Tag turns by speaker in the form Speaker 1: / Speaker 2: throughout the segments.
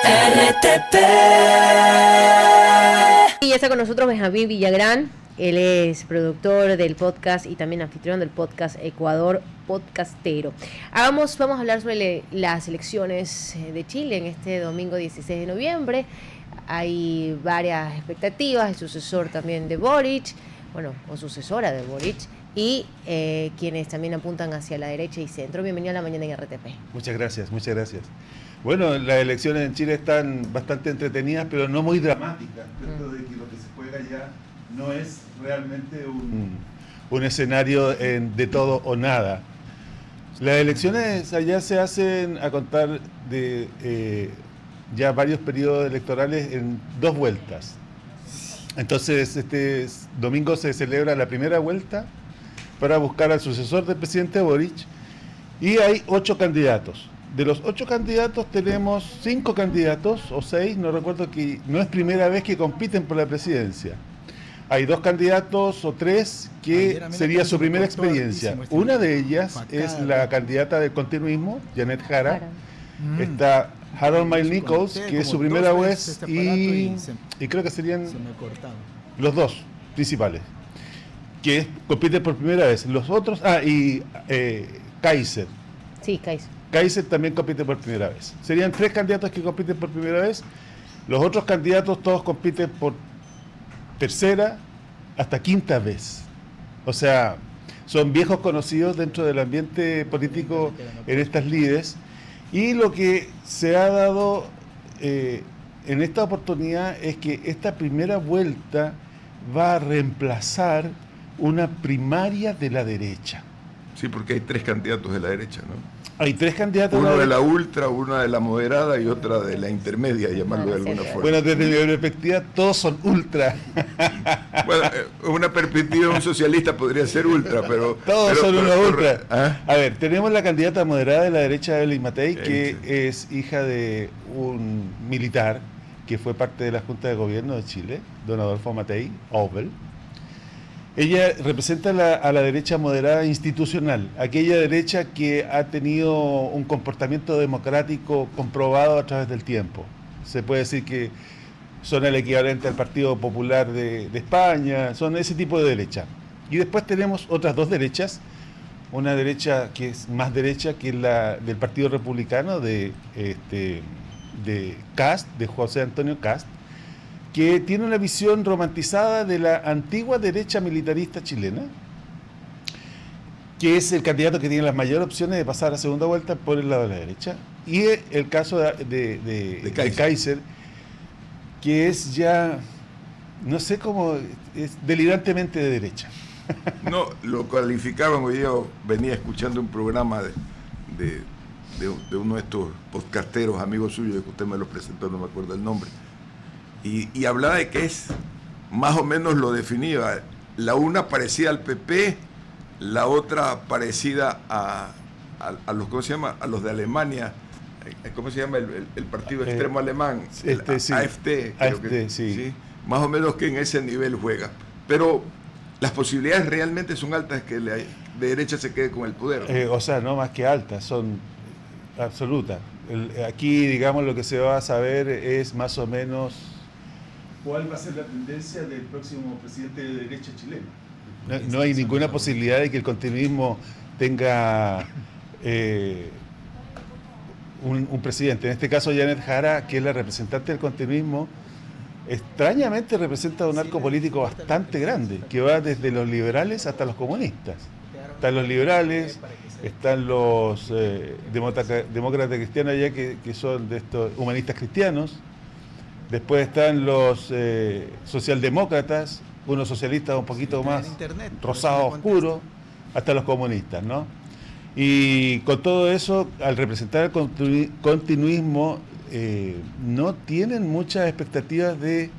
Speaker 1: RTP.
Speaker 2: Y ya está con nosotros Benjamín Villagrán. Él es productor del podcast y también anfitrión del podcast Ecuador Podcastero. Vamos a hablar sobre las elecciones de Chile en este domingo 16 de noviembre. Hay varias expectativas, el sucesor también de Boric, o sucesora de Boric, y quienes también apuntan hacia la derecha y centro. Bienvenido a la mañana en RTP.
Speaker 3: Muchas gracias. Bueno, las elecciones en Chile están bastante entretenidas, pero no muy dramáticas, dentro de que lo que se juega ya no es realmente un escenario de todo o nada. Las elecciones allá se hacen a contar de ya varios periodos electorales en 2 vueltas. Entonces, este domingo se celebra la primera vuelta para buscar al sucesor del presidente Boric y hay 8 candidatos. De los 8 candidatos tenemos 5 candidatos, o 6, no recuerdo, que no es primera vez que compiten por la presidencia. Hay 2 candidatos o 3 que sería su primera experiencia. Una de ellas es la candidata del continuismo, Janet Jara. Está Harold Mile Nichols, que es su primera vez, y creo que serían los 2 principales, que compiten por primera vez. Los otros, Kaiser.
Speaker 2: Sí, Kaiser.
Speaker 3: Kaiser también compite por primera vez. Serían 3 candidatos que compiten por primera vez. Los otros candidatos todos compiten por tercera hasta quinta vez. O sea, son viejos conocidos dentro del ambiente político en estas lides. Y lo que se ha dado en esta oportunidad es que esta primera vuelta va a reemplazar una primaria de la derecha.
Speaker 4: Sí, porque hay 3 candidatos de la derecha, ¿no?
Speaker 3: Hay 3 candidatos.
Speaker 4: Uno de la ultra, una de la moderada y otra de la intermedia, llamarlo de alguna forma.
Speaker 3: Bueno, desde mi perspectiva, todos son ultra.
Speaker 4: Bueno, una perspectiva de un socialista podría ser ultra, pero...
Speaker 3: Todos son unos ultra.
Speaker 4: ¿Ah?
Speaker 3: A ver, tenemos la candidata moderada de la derecha, Evelyn Matei, que es hija de un militar que fue parte de la Junta de Gobierno de Chile, don Adolfo Matei, Obel. Ella representa a la derecha moderada institucional, aquella derecha que ha tenido un comportamiento democrático comprobado a través del tiempo. Se puede decir que son el equivalente al Partido Popular de España, son ese tipo de derecha. Y después tenemos otras 2 derechas, una derecha que es más derecha, que es la del Partido Republicano de Kast, de José Antonio Kast, que tiene una visión romantizada de la antigua derecha militarista chilena, que es el candidato que tiene las mayores opciones de pasar a segunda vuelta por el lado de la derecha, y el caso de Kaiser, que es ya, no sé cómo, es delirantemente de derecha.
Speaker 4: No, lo calificaban, yo venía escuchando un programa de uno de estos podcasteros, amigos suyos, que usted me lo presentó, no me acuerdo el nombre, y hablaba de que es, más o menos lo definía, la una parecida al PP, la otra parecida a los, ¿cómo se llama?, a los de Alemania, ¿cómo se llama el partido extremo alemán?
Speaker 3: Sí.
Speaker 4: AfD, creo que,
Speaker 3: sí.
Speaker 4: Más o menos que en ese nivel juega. Pero las posibilidades realmente son altas que la de derecha se quede con el poder, ¿no?
Speaker 3: No más que altas, son absolutas. Aquí, digamos, lo que se va a saber es más o menos cuál va a ser la tendencia del próximo presidente de derecha chileno. No hay ninguna posibilidad de que el continuismo tenga un presidente. En este caso, Janet Jara, que es la representante del continuismo, extrañamente representa un arco político bastante grande, que va desde los liberales hasta los comunistas. Están los liberales, están los demócratas cristianos allá, que son de estos humanistas cristianos. Después están los socialdemócratas, unos socialistas un poquito más rosados oscuros, hasta los comunistas, ¿no? Y con todo eso, al representar el continuismo, no tienen muchas expectativas de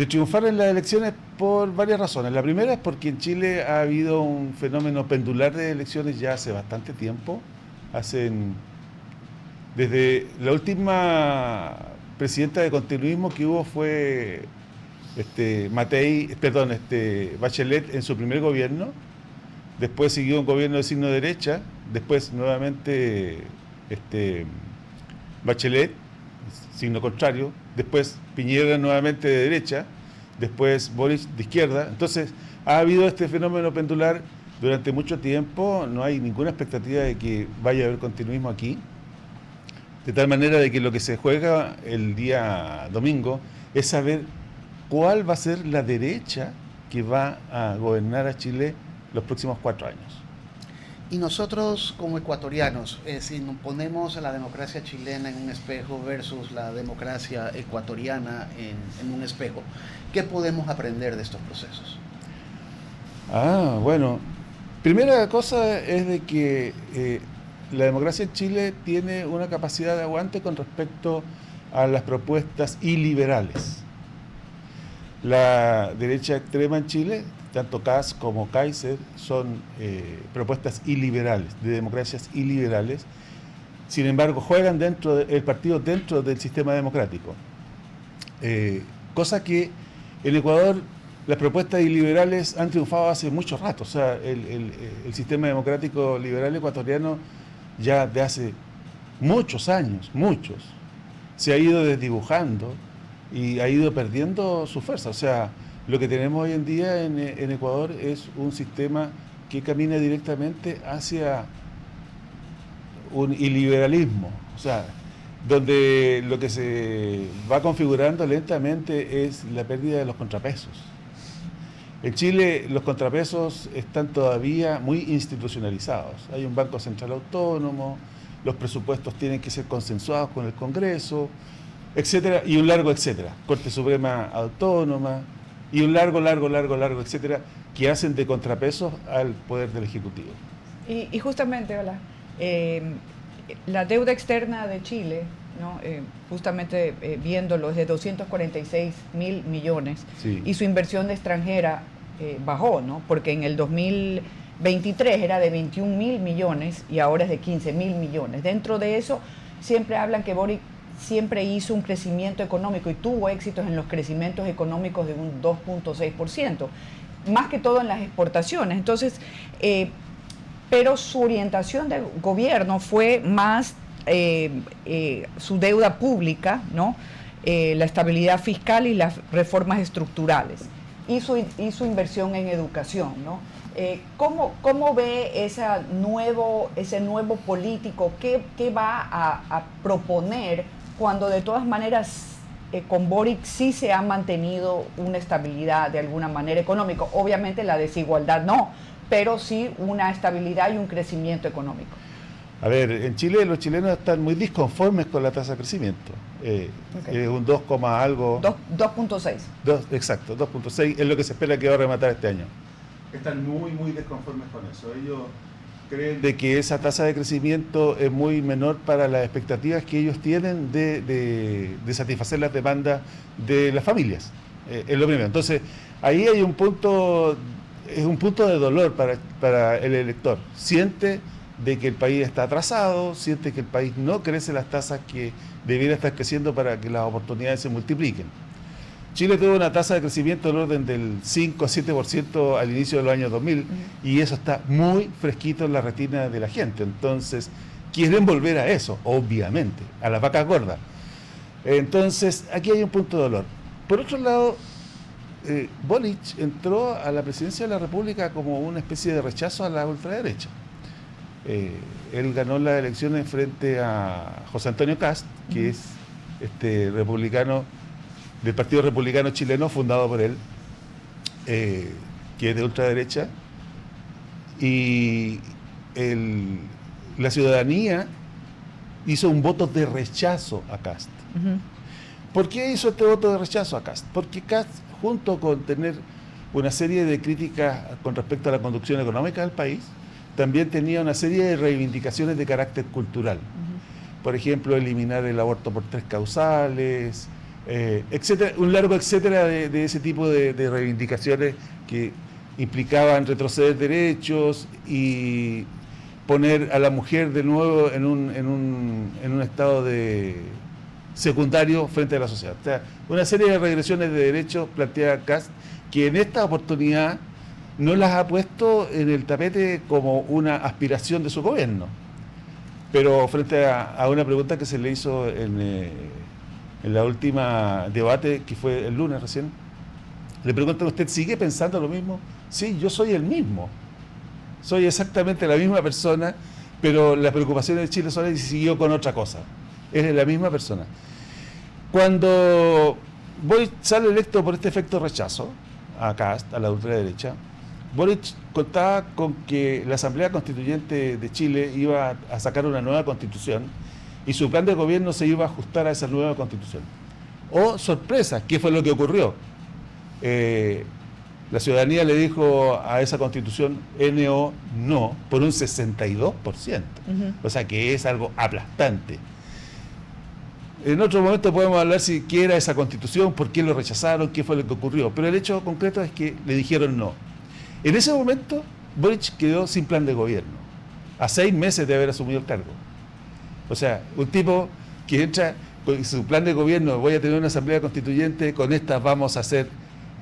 Speaker 3: triunfar en las elecciones por varias razones. La primera es porque en Chile ha habido un fenómeno pendular de elecciones ya hace bastante tiempo. Desde la última presidenta de continuismo que hubo fue Bachelet en su primer gobierno. Después siguió un gobierno de signo derecha, después nuevamente Bachelet, signo contrario, después Piñera nuevamente de derecha, después Boric de izquierda. Entonces ha habido este fenómeno pendular durante mucho tiempo, no hay ninguna expectativa de que vaya a haber continuismo aquí, de tal manera de que lo que se juega el día domingo es saber cuál va a ser la derecha que va a gobernar a Chile los próximos 4 años.
Speaker 1: Y nosotros como ecuatorianos, si nos ponemos a la democracia chilena en un espejo versus la democracia ecuatoriana en un espejo, ¿qué podemos aprender de estos procesos?
Speaker 3: Bueno, primera cosa es de que la democracia en Chile tiene una capacidad de aguante con respecto a las propuestas iliberales. La derecha extrema en Chile, tanto Kast como Kaiser, son propuestas iliberales, de democracias iliberales. Sin embargo, juegan el partido dentro del sistema democrático. Cosa que en Ecuador las propuestas iliberales han triunfado hace mucho rato. O sea, el sistema democrático liberal ecuatoriano ya de hace muchos años, se ha ido desdibujando y ha ido perdiendo su fuerza. O sea, lo que tenemos hoy en día en Ecuador es un sistema que camina directamente hacia un iliberalismo, o sea, donde lo que se va configurando lentamente es la pérdida de los contrapesos. En Chile los contrapesos están todavía muy institucionalizados. Hay un Banco Central autónomo, los presupuestos tienen que ser consensuados con el Congreso, etcétera, y un largo etcétera. Corte Suprema autónoma, y un largo, etcétera, que hacen de contrapesos al poder del Ejecutivo.
Speaker 5: Y justamente, la deuda externa de Chile, ¿no? Justamente viéndolo, es de 246.000 millones, sí. Y su inversión extranjera bajó, ¿no? Porque en el 2023 era de 21.000 millones y ahora es de 15.000 millones. Dentro de eso, siempre hablan que Boric siempre hizo un crecimiento económico y tuvo éxitos en los crecimientos económicos de un 2.6%, más que todo en las exportaciones. Entonces, pero su orientación de gobierno fue más su deuda pública, ¿no? La estabilidad fiscal y las reformas estructurales, y su inversión en educación, ¿no? ¿Cómo ve ese nuevo político? ¿Qué va a proponer cuando de todas maneras con Boric sí se ha mantenido una estabilidad de alguna manera económica? Obviamente la desigualdad no, pero sí una estabilidad y un crecimiento económico.
Speaker 3: A ver, en Chile los chilenos están muy disconformes con la tasa de crecimiento. Okay. Un 2, algo.
Speaker 5: 2.6.
Speaker 3: Exacto, 2.6 es lo que se espera que va a rematar este año. Están muy disconformes con eso. Ellos creen de que esa tasa de crecimiento es muy menor para las expectativas que ellos tienen de satisfacer las demandas de las familias. Es lo primero. Entonces, ahí hay un punto de dolor para el elector. Siente de que el país está atrasado, siente que el país no crece las tasas que debiera estar creciendo para que las oportunidades se multipliquen. Chile tuvo una tasa de crecimiento del orden del 5 a 7% al inicio de los años 2000, y eso está muy fresquito en la retina de la gente. Entonces, quieren volver a eso, obviamente, a las vacas gordas. Entonces, aquí hay un punto de dolor. Por otro lado, Boric entró a la presidencia de la República como una especie de rechazo a la ultraderecha. Él ganó las elecciones frente a José Antonio Kast, que es republicano del Partido Republicano Chileno, fundado por él, que es de ultraderecha, y la ciudadanía hizo un voto de rechazo a Kast. ¿Por qué hizo este voto de rechazo a Kast? Porque Kast, junto con tener una serie de críticas con respecto a la conducción económica del país, también tenía una serie de reivindicaciones de carácter cultural. Por ejemplo, eliminar el aborto por 3 causales, etcétera, un largo etcétera de ese tipo de reivindicaciones que implicaban retroceder derechos y poner a la mujer de nuevo en un estado de secundario frente a la sociedad. O sea, una serie de regresiones de derechos plantea Kast, que en esta oportunidad no las ha puesto en el tapete como una aspiración de su gobierno. Pero frente a una pregunta que se le hizo en en la última debate, que fue el lunes recién, le preguntan: ¿usted sigue pensando lo mismo? Sí, yo soy el mismo. Soy exactamente la misma persona, pero las preocupaciones de Chile son y siguió con otra cosa. Es la misma persona. Cuando Boric sale electo por este efecto rechazo a Kast, a la ultraderecha, Boric contaba con que la Asamblea Constituyente de Chile iba a sacar una nueva constitución y su plan de gobierno se iba a ajustar a esa nueva constitución. Oh, sorpresa, ¿qué fue lo que ocurrió? La ciudadanía le dijo a esa constitución NO no por un 62%. O sea que es algo aplastante. En otro momento podemos hablar si qué era esa constitución, por qué lo rechazaron, qué fue lo que ocurrió. Pero el hecho concreto es que le dijeron no. En ese momento, Boric quedó sin plan de gobierno, a 6 meses de haber asumido el cargo. O sea, un tipo que entra con su plan de gobierno: voy a tener una asamblea constituyente, con estas vamos a hacer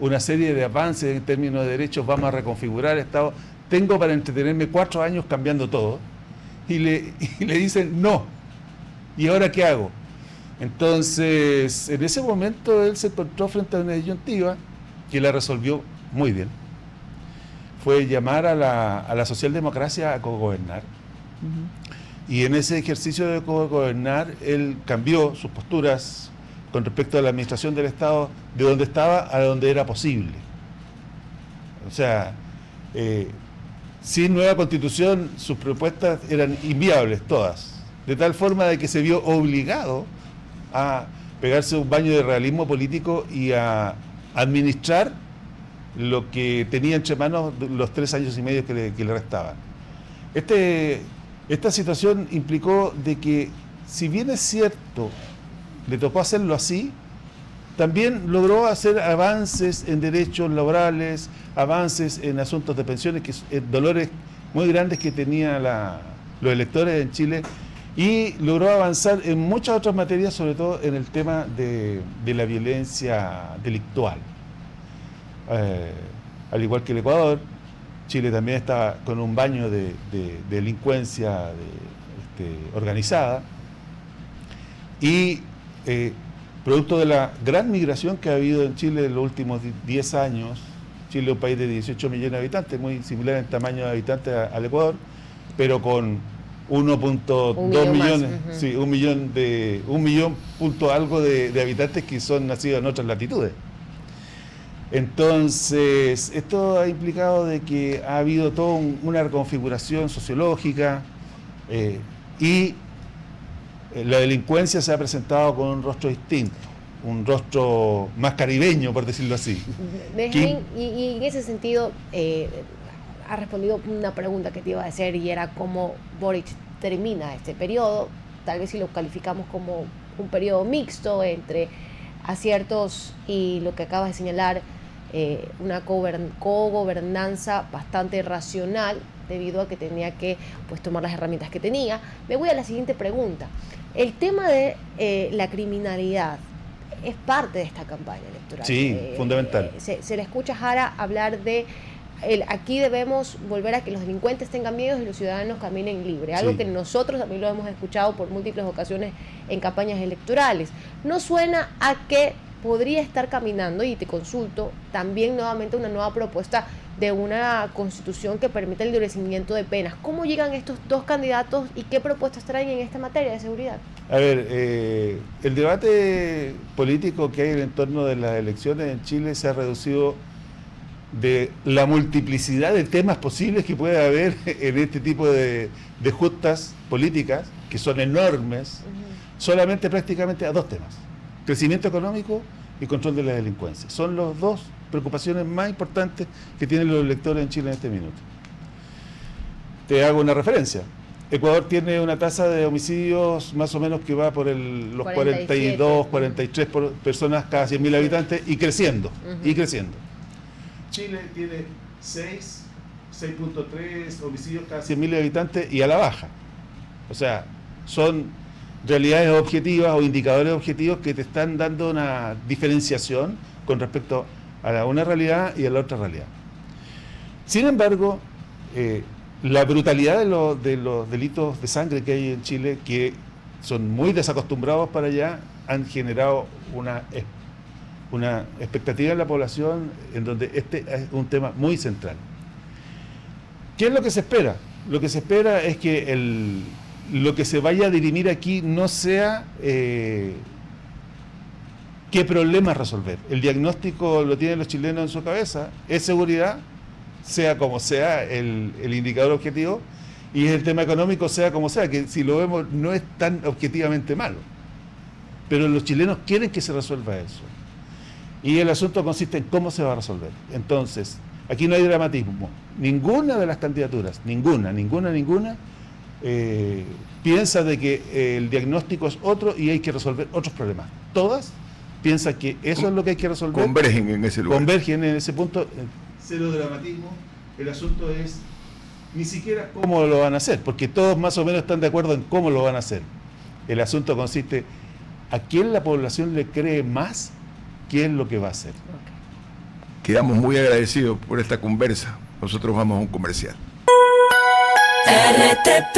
Speaker 3: una serie de avances en términos de derechos, vamos a reconfigurar el Estado, tengo para entretenerme 4 años cambiando todo, y le dicen no. ¿Y ahora qué hago? Entonces, en ese momento él se encontró frente a una disyuntiva que la resolvió muy bien. Fue llamar a la socialdemocracia a cogobernar. Y en ese ejercicio de cogobernar, él cambió sus posturas con respecto a la administración del Estado de donde estaba a donde era posible. O sea, sin nueva constitución, sus propuestas eran inviables todas, de tal forma de que se vio obligado a pegarse un baño de realismo político y a administrar lo que tenía entre manos los 3 años y medio que le restaban. Esta situación implicó de que, si bien es cierto, le tocó hacerlo así, también logró hacer avances en derechos laborales, avances en asuntos de pensiones, que dolores muy grandes que tenían los electores en Chile, y logró avanzar en muchas otras materias, sobre todo en el tema de la violencia delictual. Al igual que el Ecuador, Chile también está con un baño de delincuencia organizada, y producto de la gran migración que ha habido en Chile en los últimos 10 años. Chile es un país de 18 millones de habitantes, muy similar en tamaño de habitantes al Ecuador, pero con 1.2 millones, sí, un millón punto algo de habitantes que son nacidos en otras latitudes. Entonces, esto ha implicado de que ha habido toda una reconfiguración sociológica, y la delincuencia se ha presentado con un rostro distinto, un rostro más caribeño, por decirlo así.
Speaker 2: Benjamín, y en ese sentido, ha respondido una pregunta que te iba a hacer, y era cómo Boric termina este periodo, tal vez si lo calificamos como un periodo mixto entre aciertos y lo que acabas de señalar, una cogobernanza bastante racional, debido a que tenía que tomar las herramientas que tenía. Me voy a la siguiente pregunta. El tema de la criminalidad es parte de esta campaña electoral.
Speaker 3: Sí, fundamental.
Speaker 2: Se le escucha a Jara hablar de aquí debemos volver a que los delincuentes tengan miedo y los ciudadanos caminen libres, algo que nosotros también lo hemos escuchado por múltiples ocasiones en campañas electorales. ¿No suena a que podría estar caminando, y te consulto, también nuevamente una nueva propuesta de una constitución que permita el endurecimiento de penas? ¿Cómo llegan estos dos candidatos y qué propuestas traen en esta materia de seguridad?
Speaker 3: A ver, el debate político que hay en torno de las elecciones en Chile se ha reducido de la multiplicidad de temas posibles que puede haber en este tipo de justas políticas, que son enormes, solamente prácticamente a 2 temas: crecimiento económico y control de la delincuencia. Son las 2 preocupaciones más importantes que tienen los electores en Chile en este minuto. Te hago una referencia. Ecuador tiene una tasa de homicidios más o menos que va por los 42, 43 personas cada 100.000 habitantes, y creciendo, y creciendo. Chile tiene 6.3 homicidios cada 100.000 habitantes y a la baja. O sea, son realidades objetivas o indicadores objetivos que te están dando una diferenciación con respecto a una realidad y a la otra realidad. Sin embargo, la brutalidad de los delitos de sangre que hay en Chile, que son muy desacostumbrados para allá, han generado una expectativa en la población en donde este es un tema muy central. ¿Qué es lo que se espera? Lo que se espera es que lo que se vaya a dirimir aquí no sea qué problemas resolver. El diagnóstico lo tienen los chilenos en su cabeza, es seguridad, sea como sea el indicador objetivo, y el tema económico sea como sea, que si lo vemos no es tan objetivamente malo. Pero los chilenos quieren que se resuelva eso. Y el asunto consiste en cómo se va a resolver. Entonces, aquí no hay dramatismo. Ninguna de las candidaturas, ninguna, piensa de que el diagnóstico es otro y hay que resolver otros problemas. Todas piensan que eso es lo que hay que resolver.
Speaker 4: Convergen en ese lugar.
Speaker 3: Convergen en ese punto. Cero dramatismo. El asunto es ni siquiera cómo lo van a hacer, porque todos más o menos están de acuerdo en cómo lo van a hacer. El asunto consiste a quién la población le cree más, qué es lo que va a hacer.
Speaker 4: Quedamos muy agradecidos por esta conversa. Nosotros vamos a un comercial.
Speaker 6: RTP